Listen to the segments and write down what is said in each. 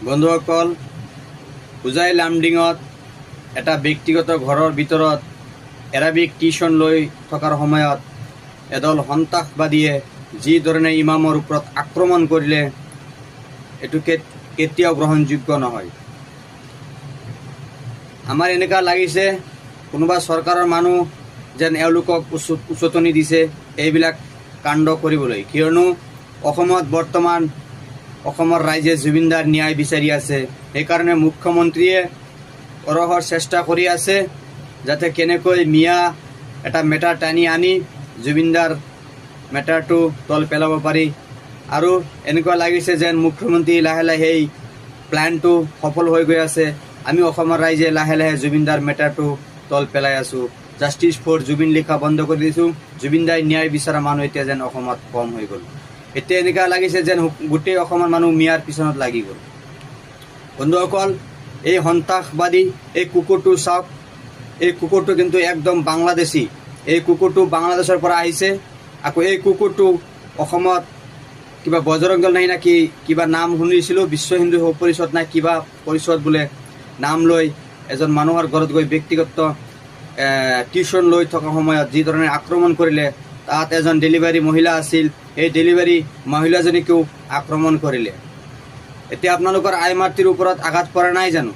বন্ধুসকল, উজাই লামডিঙত এটা ব্যক্তিগত ঘৰৰ ভিতৰত এৰাবিক টিউশ্যন লৈ থকাৰ সময়ত এদল সন্ত্ৰাসবাদীয়ে যি ধৰণে ইমামৰ ওপৰত আক্ৰমণ কৰিলে এইটো কেতিয়াও গ্ৰহণযোগ্য নহয়। আমাৰ এনেকুৱা লাগিছে কোনোবা চৰকাৰৰ মানুহ যেন এওঁলোকক উচতনি দিছে এইবিলাক কাণ্ড কৰিবলৈ, কিয়নো অসমত বৰ্তমান অসমৰ ৰাইজে জুবিনদাৰ ন্যায় বিচাৰি আছে। সেইকাৰণে মুখ্যমন্ত্ৰীয়ে অৰহৰ চেষ্টা কৰি আছে যাতে কেনেকৈ মিয়া এটা মেটাৰ টানি আনি জুবিনদাৰ মেটাৰটো তল পেলাব পাৰি। আৰু এনেকুৱা লাগিছে যেন মুখ্যমন্ত্ৰী লাহে লাহে এই প্লেনটো সফল হৈ গৈ আছে। আমি অসমৰ ৰাইজে লাহে লাহে জুবিনদাৰ মেটাৰটো তল পেলাই আছোঁ। জাষ্টিছ ফৰ জুবিন লিখা বন্ধ কৰি দিছোঁ। জুবিনদাই ন্যায় বিচৰা মানুহ এতিয়া যেন অসমত কম হৈ গ'ল। এতিয়া এনেকুৱা লাগিছে যেন গোটেই অসমৰ মানুহ মিয়াৰ পিছনত লাগি গ'ল। বন্ধুসকল, এই সন্ত্ৰাসবাদী এই কুকুৰটো চাওক, এই কুকুৰটো কিন্তু একদম বাংলাদেশী। এই কুকুৰটো বাংলাদেশৰ পৰা আহিছে। আকৌ এই কুকুৰটো অসমত কিবা বজৰং দল নাই নাকি কিবা নাম শুনিছিলোঁ, বিশ্ব হিন্দু পৰিষদ নাই কিবা পৰিষদ বোলে নাম লৈ এজন মানুহৰ ঘৰত গৈ ব্যক্তিগত টিউশ্যন লৈ থকা সময়ত যি ধৰণে আক্ৰমণ কৰিলে, তাত এজন ডেলিভাৰী মহিলা আছিল, এই ডেলিভাৰী মহিলাজনীকেও আক্ৰমণ কৰিলে। এতিয়া আপোনালোকৰ আই মাতৃৰ ওপৰত আঘাত পৰা নাই জানো?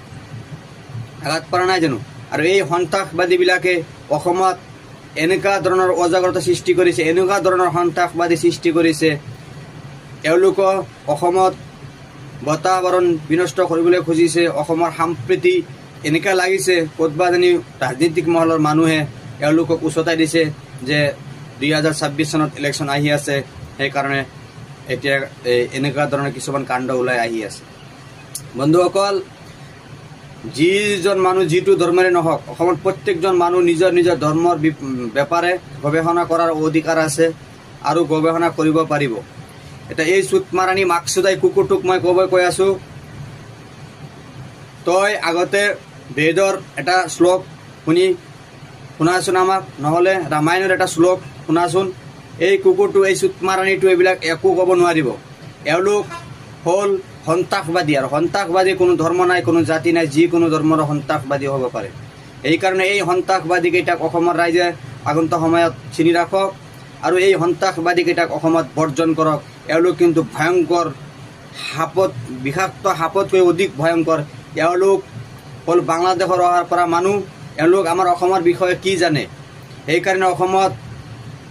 আৰু এই সন্ত্ৰাসবাদীবিলাকে অসমত এনেকুৱা ধৰণৰ অজাগ্ৰতা সৃষ্টি কৰিছে, এনেকুৱা ধৰণৰ সন্ত্ৰাসবাদী সৃষ্টি কৰিছে। এওঁলোকক অসমত বাতাবৰণ বিনষ্ট কৰিবলৈ খুজিছে। অসমৰ সাম্প্ৰতি এনেকুৱা লাগিছে ক'তবা জানি ৰাজনীতিক মহলৰ মানুহে এওঁলোকক উচতাই দিছে যে 2026 চনত ইলেকশ্যন আহি আছে, সেইকাৰণে এতিয়া এনেকুৱা ধৰণৰ কিছুমান কাণ্ড ওলাই আহি আছে। বন্ধুসকল, যিজন মানুহ যিটো ধৰ্মৰে নহওক, অসমত প্ৰত্যেকজন মানুহ নিজৰ নিজৰ ধৰ্মৰ ব্যাপাৰে গৱেষণা কৰাৰ অধিকাৰ আছে আৰু গৱেষণা কৰিব পাৰিব। এতিয়া এই চুটমাৰাণী মাকসুদাই কুকুৰটোক মই কৈ আছোঁ, তই আগতে বেদৰ এটা শ্লোক শুনাচোন আমাক, নহ'লে ৰামায়ণৰ এটা শ্লোক শুনাচোন। এই কুকুৰটো, এই চুটমাৰাণীটো এইবিলাক একো ক'ব নোৱাৰিব। এওঁলোক হ'ল সন্ত্ৰাসবাদী, আৰু সন্ত্ৰাসবাদী কোনো ধৰ্ম নাই, কোনো জাতি নাই, যিকোনো ধৰ্মৰ সন্ত্ৰাসবাদী হ'ব পাৰে। এইকাৰণে এই সন্ত্ৰাসবাদীকেইটাক অসমৰ ৰাইজে আগন্তুক সময়ত চিনি ৰাখক আৰু এই সন্ত্ৰাসবাদীকেইটাক অসমত বৰ্জন কৰক। এওঁলোক কিন্তু ভয়ংকৰ বিষাক্ত সাপতকৈ অধিক ভয়ংকৰ। এওঁলোক হ'ল বাংলাদেশৰ অহাৰ পৰা মানুহ। এওঁলোক আমাৰ অসমৰ বিষয়ে কি জানে? সেইকাৰণে অসমত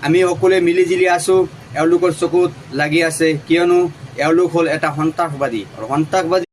আমি সকলোৱে মিলিজুলি আছোঁ, এওঁলোকৰ চকুত লাগি আছে, কিয়নো এওঁলোক হ'ল এটা সন্ত্ৰাসবাদী। আৰু সন্ত্ৰাসবাদী